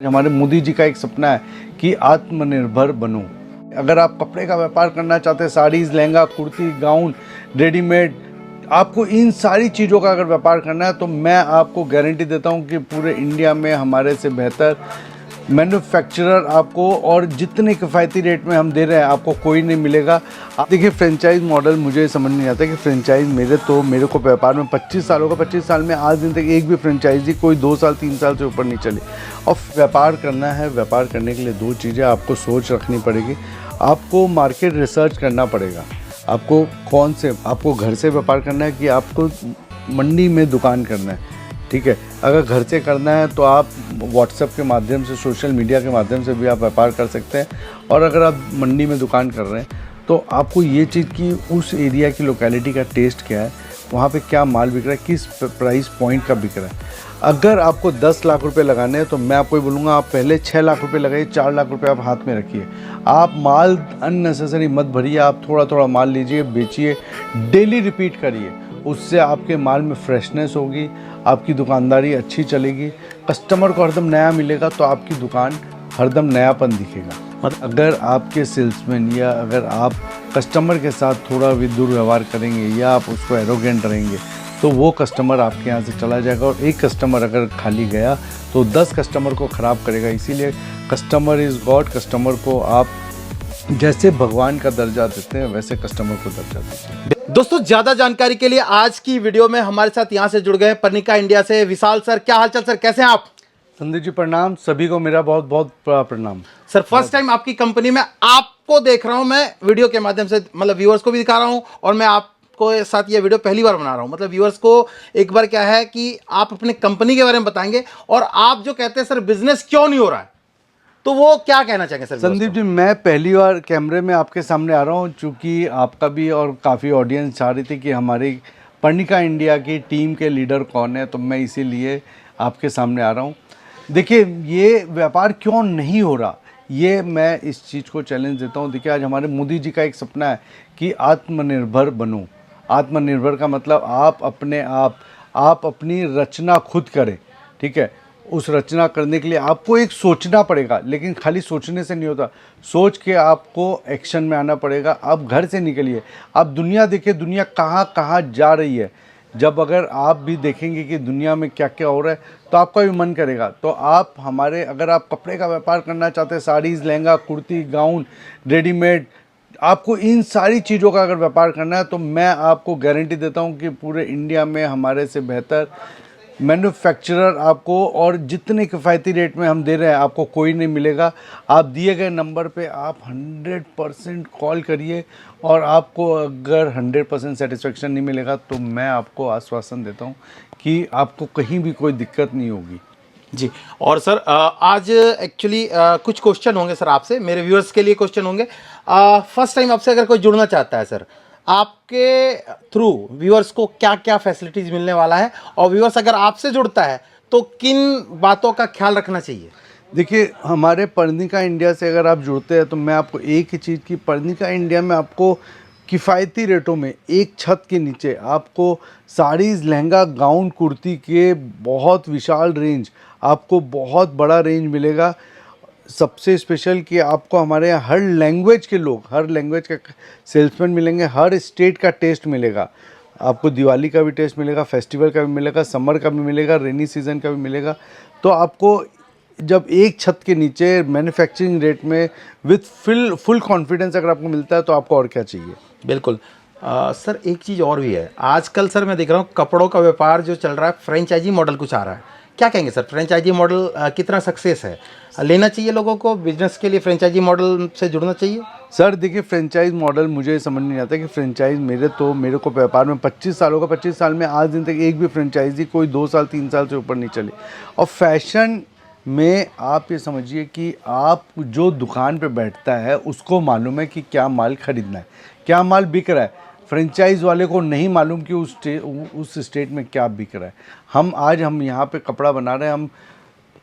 हमारे मोदी जी का एक सपना है कि आत्मनिर्भर बनो। अगर आप कपड़े का व्यापार करना चाहते हैं, साड़ीज़, लहंगा, कुर्ती, गाउन, रेडीमेड, आपको इन सारी चीज़ों का अगर व्यापार करना है तो मैं आपको गारंटी देता हूं कि पूरे इंडिया में हमारे से बेहतर मैन्युफैक्चरर आपको और जितने किफ़ायती रेट में हम दे रहे हैं आपको कोई नहीं मिलेगा। आप देखिए, फ्रेंचाइज मॉडल मुझे समझ नहीं आता कि फ्रेंचाइज मेरे को व्यापार में 25 साल होगा, 25 साल में आज दिन तक एक भी फ्रेंचाइजी कोई 2 साल 3 साल से ऊपर नहीं चली। और व्यापार करना है, व्यापार करने के लिए दो चीज़ें आपको सोच रखनी पड़ेगी। आपको मार्केट रिसर्च करना पड़ेगा। आपको घर से व्यापार करना है कि आपको मंडी में दुकान करना है, ठीक है। अगर घर से करना है तो आप व्हाट्सएप के माध्यम से, सोशल मीडिया के माध्यम से भी आप व्यापार कर सकते हैं। और अगर आप मंडी में दुकान कर रहे हैं तो आपको ये चीज़ कि उस एरिया की लोकेलिटी का टेस्ट क्या है, वहाँ पे क्या माल बिक रहा है, किस प्राइस पॉइंट का बिक रहा है। अगर आपको 10 लाख रुपए लगाने हैं तो मैं आपको ये बोलूँगा, आप पहले 6 लाख रुपए लगाइए, 4 लाख रुपए आप हाथ में रखिए। आप माल अननेसेसरी मत भरिए, आप थोड़ा थोड़ा माल लीजिए, बेचिए, डेली रिपीट करिए। उससे आपके माल में फ्रेशनेस होगी, आपकी दुकानदारी अच्छी चलेगी, कस्टमर को हरदम नया मिलेगा तो आपकी दुकान हरदम नयापन दिखेगा। अगर आपके सेल्समैन या अगर आप कस्टमर के साथ थोड़ा भी दुर्व्यवहार करेंगे या आप उसको एरोगेंट रहेंगे तो वो कस्टमर आपके यहाँ से चला जाएगा। और एक कस्टमर अगर खाली गया तो 10 कस्टमर को ख़राब करेगा। इसीलिए कस्टमर इज़ गॉड। कस्टमर को आप जैसे भगवान का दर्जा देते हैं वैसे कस्टमर को दर्जा देते हैं। दोस्तों, ज्यादा जानकारी के लिए आज की वीडियो में हमारे साथ यहां से जुड़ गए पर्निका इंडिया से विशाल सर। क्या हालचाल सर, कैसे हैं आप? संदीप जी प्रणाम, सभी को मेरा बहुत बहुत प्रणाम। सर, फर्स्ट टाइम आपकी कंपनी में आपको देख रहा हूं मैं वीडियो के माध्यम से, मतलब व्यूअर्स को भी दिखा रहा हूं और मैं आपको साथ ये वीडियो पहली बार बना रहा हूं। मतलब व्यूअर्स को एक बार क्या है कि आप अपने कंपनी के बारे में बताएंगे और आप जो कहते हैं सर बिजनेस क्यों नहीं हो रहा है, तो वो क्या कहना चाहेंगे सर? संदीप जी, मैं पहली बार कैमरे में आपके सामने आ रहा हूँ, चूँकि आपका भी और काफ़ी ऑडियंस चाह रही थी कि हमारी पर्निका इंडिया की टीम के लीडर कौन है, तो मैं इसीलिए आपके सामने आ रहा हूँ। देखिए, ये व्यापार क्यों नहीं हो रहा, ये मैं इस चीज़ को चैलेंज देता हूँ। देखिए, आज हमारे मोदी जी का एक सपना है कि आत्मनिर्भर बनो। आत्मनिर्भर का मतलब आप अपनी रचना खुद करें, ठीक है। उस रचना करने के लिए आपको एक सोचना पड़ेगा, लेकिन खाली सोचने से नहीं होता, सोच के आपको एक्शन में आना पड़ेगा। आप घर से निकलिए, आप दुनिया देखिए, दुनिया कहाँ कहाँ जा रही है। जब अगर आप भी देखेंगे कि दुनिया में क्या क्या हो रहा है तो आपका भी मन करेगा। तो अगर आप कपड़े का व्यापार करना चाहते हैं, साड़ीज़, लहंगा, कुर्ती, गाउन, रेडीमेड, आपको इन सारी चीज़ों का अगर व्यापार करना है तो मैं आपको गारंटी देता हूं कि पूरे इंडिया में हमारे से बेहतर मैन्युफैक्चरर आपको और जितने किफ़ायती रेट में हम दे रहे हैं आपको कोई नहीं मिलेगा। आप दिए गए नंबर पे आप 100% कॉल करिए और आपको अगर 100% सेटिस्फेक्शन नहीं मिलेगा तो मैं आपको आश्वासन देता हूं कि आपको कहीं भी कोई दिक्कत नहीं होगी जी। और सर आज एक्चुअली कुछ क्वेश्चन होंगे सर आपसे, मेरे व्यूअर्स के लिए क्वेश्चन होंगे। फर्स्ट टाइम आपसे अगर कोई जुड़ना चाहता है सर, आपके थ्रू व्यूअर्स को क्या क्या फैसिलिटीज़ मिलने वाला है, और व्यूअर्स अगर आपसे जुड़ता है तो किन बातों का ख्याल रखना चाहिए? देखिए, हमारे पर्निका इंडिया से अगर आप जुड़ते हैं तो मैं आपको एक ही चीज़ की, पर्निका इंडिया में आपको किफ़ायती रेटों में एक छत के नीचे आपको साड़ीज़, लहंगा, गाउन, कुर्ती के बहुत विशाल रेंज, आपको बहुत बड़ा रेंज मिलेगा। सबसे स्पेशल कि आपको हमारे यहाँ हर लैंग्वेज के लोग, हर लैंग्वेज के सेल्समैन मिलेंगे, हर स्टेट का टेस्ट मिलेगा। आपको दिवाली का भी टेस्ट मिलेगा, फेस्टिवल का भी मिलेगा, समर का भी मिलेगा, रेनी सीजन का भी मिलेगा। तो आपको जब एक छत के नीचे मैन्युफैक्चरिंग रेट में विथ फुल कॉन्फिडेंस अगर आपको मिलता है तो आपको और क्या चाहिए। बिल्कुल। सर, एक चीज़ और भी है, आजकल सर मैं देख रहा हूँ कपड़ों का व्यापार जो चल रहा है, फ्रेंचाइजी मॉडल कुछ आ रहा है। क्या कहेंगे सर, फ्रेंचाइजी मॉडल कितना सक्सेस है? लेना चाहिए लोगों को बिजनेस के लिए, फ्रेंचाइजी मॉडल से जुड़ना चाहिए? सर देखिए, फ्रेंचाइज मॉडल मुझे समझ नहीं आता कि फ्रेंचाइज मेरे को व्यापार में 25 साल होगा, 25 साल में आज दिन तक एक भी फ्रेंचाइजी कोई 2 साल 3 साल से ऊपर नहीं चली। और फैशन में आप ये समझिए कि आप जो दुकान पे बैठता है उसको मालूम है कि क्या माल खरीदना है, क्या माल बिक रहा है। फ्रेंचाइज वाले को नहीं मालूम कि उस स्टेट में क्या बिक रहा है। हम यहाँ पे कपड़ा बना रहे हैं, हम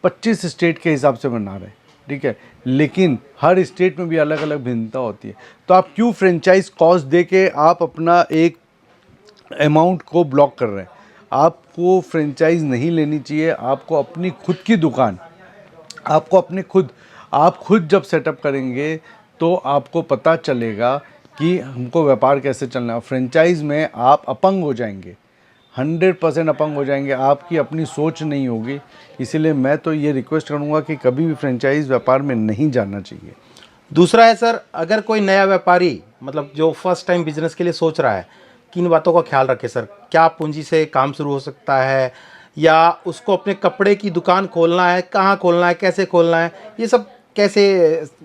25 स्टेट के हिसाब से बना रहे हैं, ठीक है, लेकिन हर स्टेट में भी अलग अलग भिन्नता होती है। तो आप क्यों फ्रेंचाइज कॉस्ट दे के आप अपना एक अमाउंट को ब्लॉक कर रहे हैं। आपको फ्रेंचाइज नहीं लेनी चाहिए, आपको अपनी खुद की दुकान आपको अपने आप खुद जब सेटअप करेंगे तो आपको पता चलेगा कि हमको व्यापार कैसे चलना है। फ्रेंचाइज में आप अपंग हो जाएंगे, 100% अपंग हो जाएंगे, आपकी अपनी सोच नहीं होगी। इसीलिए मैं तो ये रिक्वेस्ट करूँगा कि कभी भी फ्रेंचाइज व्यापार में नहीं जाना चाहिए। दूसरा है सर, अगर कोई नया व्यापारी मतलब जो फर्स्ट टाइम बिजनेस के लिए सोच रहा है, किन बातों का ख्याल रखे सर? क्या पूंजी से काम शुरू हो सकता है, या उसको अपने कपड़े की दुकान खोलना है, कहाँ खोलना है, कैसे खोलना है, ये सब कैसे,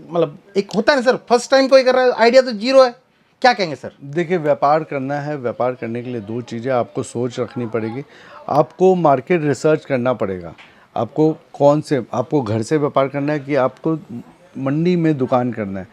मतलब एक होता है ना सर, फर्स्ट टाइम कोई कर रहा है, आइडिया तो जीरो है, क्या कहेंगे सर? देखिए, व्यापार करना है, व्यापार करने के लिए दो चीज़ें आपको सोच रखनी पड़ेगी। आपको मार्केट रिसर्च करना पड़ेगा। आपको घर से व्यापार करना है कि आपको मंडी में दुकान करना है,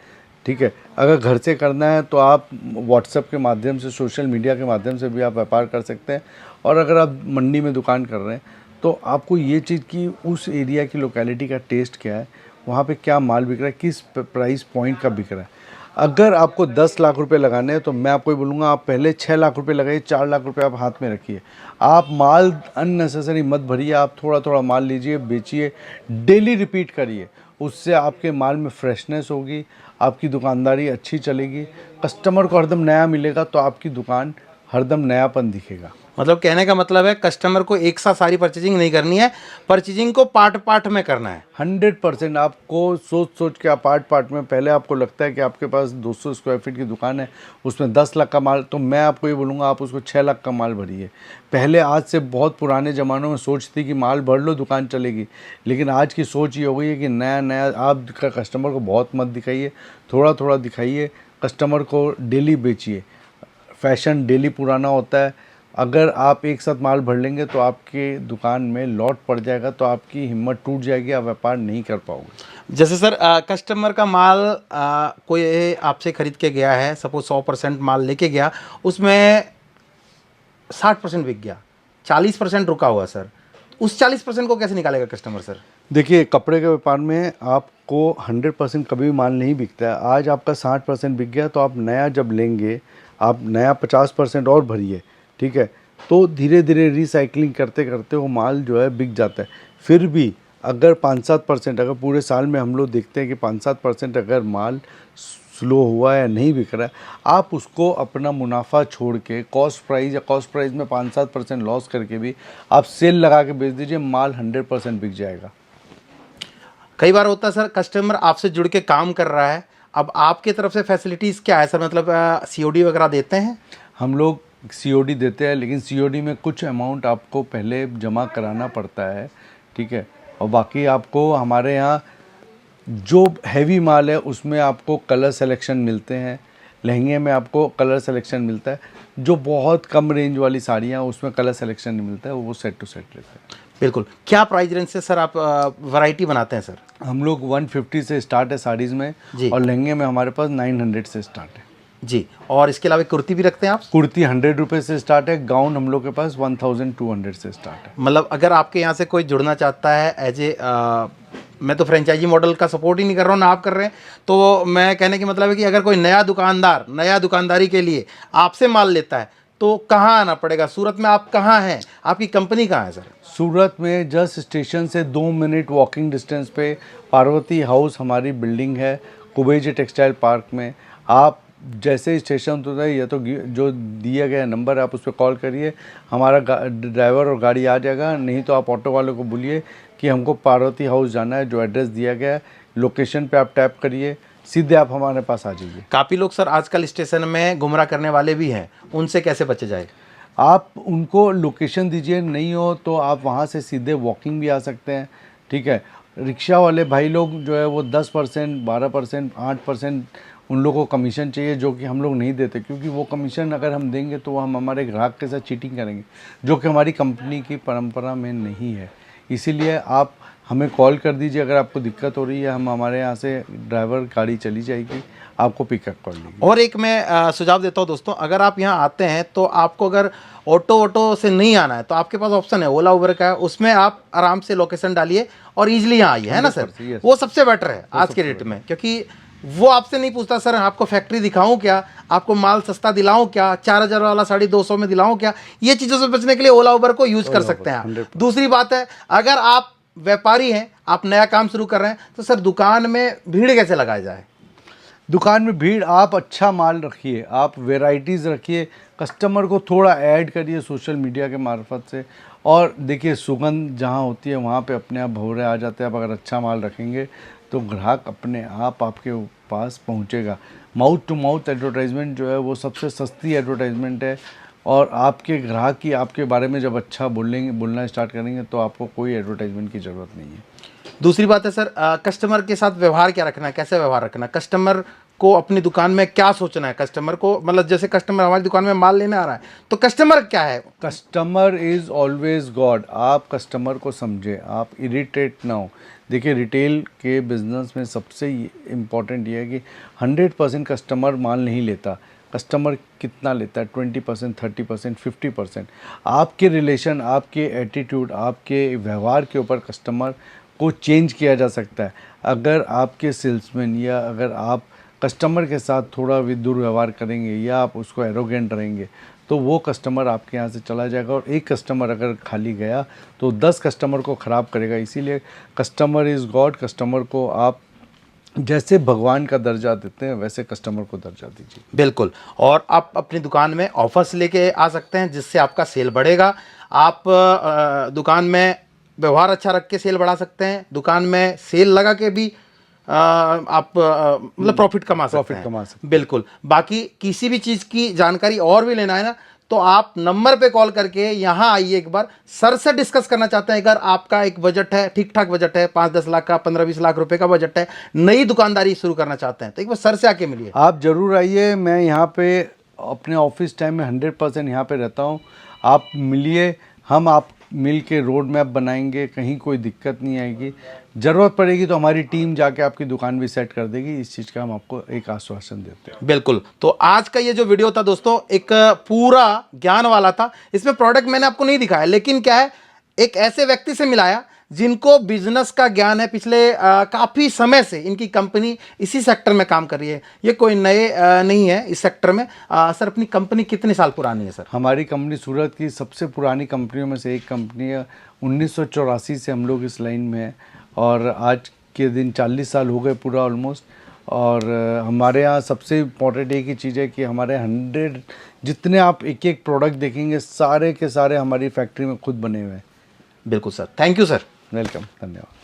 ठीक है। अगर घर से करना है तो आप व्हाट्सएप के माध्यम से, सोशल मीडिया के माध्यम से भी आप व्यापार कर सकते हैं। और अगर आप मंडी में दुकान कर रहे हैं तो आपको ये चीज़ कि उस एरिया की लोकेलिटी का टेस्ट क्या है, वहाँ पे क्या माल बिक रहा है, किस प्राइस पॉइंट का बिक रहा है। अगर आपको 10 लाख रुपए लगाने हैं तो मैं आपको ये बोलूँगा, आप पहले 6 लाख रुपए लगाइए, 4 लाख रुपए आप हाथ में रखिए। आप माल अननेसेसरी मत भरिए, आप थोड़ा थोड़ा माल लीजिए, बेचिए, डेली रिपीट करिए। उससे आपके माल में फ्रेशनेस होगी, आपकी दुकानदारी अच्छी चलेगी, कस्टमर को हरदम नया मिलेगा, तो आपकी दुकान हरदम नयापन दिखेगा। मतलब कहने का मतलब है कस्टमर को एक साथ सारी परचेजिंग नहीं करनी है, परचेजिंग को पार्ट पार्ट में करना है। 100% आपको सोच के आप पार्ट में, पहले आपको लगता है कि आपके पास 200 स्क्वायर फीट की दुकान है, उसमें 10 लाख का माल, तो मैं आपको ये बोलूँगा आप उसको 6 लाख का माल भरिए। पहले, आज से बहुत पुराने ज़मानों में सोच थी कि माल भर लो दुकान चलेगी, लेकिन आज की सोच ये हो गई है कि नया आप कस्टमर को बहुत मत दिखाइए, थोड़ा थोड़ा दिखाइए, कस्टमर को डेली बेचिए। फैशन डेली पुराना होता है। अगर आप एक साथ माल भर लेंगे तो आपके दुकान में लॉट पड़ जाएगा, तो आपकी हिम्मत टूट जाएगी, आप व्यापार नहीं कर पाओगे। जैसे सर कस्टमर का माल कोई आपसे खरीद के गया है, सपोज 100% माल लेके गया, उसमें 60% बिक गया, 40% रुका हुआ सर, उस 40% को कैसे निकालेगा कस्टमर सर? देखिए, कपड़े के व्यापार में आपको 100% कभी भी माल नहीं बिकता है। आज आपका 60% बिक गया तो आप नया जब लेंगे, आप नया 50% और भरिए, ठीक है। तो धीरे धीरे रिसाइकलिंग करते करते वो माल जो है बिक जाता है। फिर भी अगर 5-7%, अगर पूरे साल में हम लोग देखते हैं कि 5-7% अगर माल स्लो हुआ है या नहीं बिक रहा है, आप उसको अपना मुनाफा छोड़ के कॉस्ट प्राइस में 5-7% लॉस करके भी आप सेल लगा के बेच दीजिए, माल 100% बिक जाएगा। कई बार होता है सर, कस्टमर आपसे जुड़ के काम कर रहा है, अब आपकी तरफ से फैसिलिटीज़ क्या है सर, मतलब COD वगैरह देते हैं? हम लोग COD देते हैं, लेकिन COD में कुछ अमाउंट आपको पहले जमा कराना पड़ता है, ठीक है। और बाकी आपको हमारे यहाँ जो हैवी माल है उसमें आपको कलर सिलेक्शन मिलते हैं, लहंगे में आपको कलर सिलेक्शन मिलता है। जो बहुत कम रेंज वाली साड़ियाँ उसमें कलर सिलेक्शन नहीं मिलता है, वो सेट टू सेट लेते हैं। बिल्कुल। क्या प्राइस रेंज से सर आप वैरायटी बनाते हैं सर? हम लोग 150 से स्टार्ट है साड़ीज़ में जी। और लहंगे में हमारे पास 900 से स्टार्ट है जी। और इसके अलावा कुर्ती भी रखते हैं आप? कुर्ती 100 रुपये से स्टार्ट है, गाउन हम लोग के पास 1200 से स्टार्ट है। मतलब अगर आपके यहाँ से कोई जुड़ना चाहता है एज ए, मैं तो फ्रेंचाइजी मॉडल का सपोर्ट ही नहीं कर रहा हूँ ना आप कर रहे हैं, तो मैं कहने की मतलब है कि अगर कोई नया दुकानदार नया दुकानदारी के लिए आपसे माल लेता है तो कहाँ आना पड़ेगा? सूरत में आप कहाँ हैं, आपकी कंपनी कहाँ है सर? सूरत में जस्ट स्टेशन से 2 मिनट वॉकिंग डिस्टेंस पे पार्वती हाउस हमारी बिल्डिंग है, कुबेज टेक्सटाइल पार्क में। आप जैसे ही स्टेशन उतरते हैं, या तो जो दिया गया नंबर है आप उस पर कॉल करिए, हमारा ड्राइवर और गाड़ी आ जाएगा। नहीं तो आप ऑटो वाले को बोलिए कि हमको पार्वती हाउस जाना है, जो एड्रेस दिया गया है लोकेशन पे आप टैप करिए, सीधे आप हमारे पास आ जाइए। काफ़ी लोग सर आजकल स्टेशन में गुमराह करने वाले भी हैं, उनसे कैसे बचे जाए? आप उनको लोकेशन दीजिए, नहीं हो तो आप वहाँ से सीधे वॉकिंग भी आ सकते हैं, ठीक है। रिक्शा वाले भाई लोग जो है वो 10%, 12%, 8% उन लोगों को कमीशन चाहिए, जो कि हम लोग नहीं देते, क्योंकि वो कमीशन अगर हम देंगे तो हम हमारे ग्राहक के साथ चीटिंग करेंगे, जो कि हमारी कंपनी की परंपरा में नहीं है। इसीलिए आप हमें कॉल कर दीजिए अगर आपको दिक्कत हो रही है, हम हमारे यहाँ से ड्राइवर गाड़ी चली जाएगी, आपको पिकअप कर लेगी। और एक मैं सुझाव देता हूँ दोस्तों, अगर आप यहाँ आते हैं तो आपको अगर ऑटो से नहीं आना है तो आपके पास ऑप्शन है ओला उबर का है, उसमें आप आराम से लोकेशन डालिए और ईजिली यहाँ आइए, है ना सर? yes। वो सबसे बेटर है आज के डेट में, क्योंकि वो आपसे नहीं पूछता सर आपको फैक्ट्री दिखाऊं क्या, आपको माल सस्ता दिलाऊं क्या, 4000 वाला साड़ी 200 में दिलाऊं क्या। ये चीज़ों से बचने के लिए ओला उबर को यूज कर सकते हैं आप। दूसरी बात है, अगर आप व्यापारी हैं, आप नया काम शुरू कर रहे हैं, तो सर दुकान में भीड़ कैसे लगाया जाए? दुकान में भीड़, आप अच्छा माल रखिए, आप वेराइटीज़ रखिए, कस्टमर को थोड़ा ऐड करिए सोशल मीडिया के मार्फत से। और देखिए, सुगंध जहाँ होती है वहाँ पे अपने आप भौरे आ जाते हैं। आप अगर अच्छा माल रखेंगे तो ग्राहक अपने आप आपके पास पहुँचेगा। माउथ टू माउथ एडवर्टाइजमेंट जो है वो सबसे सस्ती एडवर्टाइजमेंट है। और आपके ग्राहक की आपके बारे में जब अच्छा बोलना स्टार्ट करेंगे तो आपको कोई एडवर्टाइजमेंट की ज़रूरत नहीं है। दूसरी बात है सर, कस्टमर के साथ व्यवहार क्या रखना है, कैसे व्यवहार रखना है? कस्टमर को अपनी दुकान में क्या सोचना है? कस्टमर को, मतलब जैसे कस्टमर हमारी दुकान में माल लेने आ रहा है, तो कस्टमर क्या है? Customer is always God. आप कस्टमर को समझे, आप इरिटेट ना हो। देखिए, रिटेल के बिज़नेस में सबसे इम्पॉर्टेंट ये है कि 100% कस्टमर माल नहीं लेता। कस्टमर कितना लेता है? 20%, 30%, 50%। आपके रिलेशन, आपके एटीट्यूड, आपके व्यवहार के ऊपर कस्टमर को चेंज किया जा सकता है। अगर आपके सेल्समैन या अगर आप कस्टमर के साथ थोड़ा भी दुर्व्यवहार करेंगे या आप उसको एरोगेंट रहेंगे तो वो कस्टमर आपके यहाँ से चला जाएगा। और एक कस्टमर अगर खाली गया तो 10 कस्टमर को ख़राब करेगा। इसीलिए कस्टमर इज़ गॉड। कस्टमर को आप जैसे भगवान का दर्जा देते हैं वैसे कस्टमर को दर्जा दीजिए। बिल्कुल। और आप अपनी दुकान में ऑफर्स लेके आ सकते हैं जिससे आपका सेल बढ़ेगा। आप दुकान में व्यवहार अच्छा रख के सेल बढ़ा सकते हैं। दुकान में सेल लगा के भी आप मतलब प्रॉफिट कमा सकते हैं। बिल्कुल। बाकी किसी भी चीज़ की जानकारी और भी लेना है ना, तो आप नंबर पे कॉल करके यहाँ आइए, एक बार सर से डिस्कस करना चाहते हैं। अगर आपका एक बजट है, ठीक ठाक बजट है, 5-10 लाख का, 15-20 लाख रुपए का बजट है, नई दुकानदारी शुरू करना चाहते हैं, तो एक बार सर से आके मिलिए। आप ज़रूर आइए। मैं यहाँ पे अपने ऑफिस टाइम में 100% यहाँ पे रहता हूँ। आप मिलिए, हम आप मिल के रोड मैप बनाएंगे, कहीं कोई दिक्कत नहीं आएगी। ज़रूरत पड़ेगी तो हमारी टीम जाके आपकी दुकान भी सेट कर देगी। इस चीज़ का हम आपको एक आश्वासन देते हैं। बिल्कुल। तो आज का ये जो वीडियो था दोस्तों, एक पूरा ज्ञान वाला था। इसमें प्रोडक्ट मैंने आपको नहीं दिखाया, लेकिन क्या है, एक ऐसे व्यक्ति से मिलाया जिनको बिजनेस का ज्ञान है। पिछले काफ़ी समय से इनकी कंपनी इसी सेक्टर में काम कर रही है। ये कोई नए नहीं है इस सेक्टर में। सर, अपनी कंपनी कितने साल पुरानी है सर? हमारी कंपनी सूरत की सबसे पुरानी कंपनियों में से एक कंपनी है। 1984 से हम लोग इस लाइन में हैं और आज के दिन 40 साल हो गए पूरा ऑलमोस्ट। और हमारे यहाँ सबसे इम्पॉर्टेंट एक ही चीज़ है कि हमारे 100 जितने आप एक एक प्रोडक्ट देखेंगे सारे के सारे हमारी फैक्ट्री में खुद बने हुए हैं। बिल्कुल sir. Thank you sir. Welcome, धन्यवाद।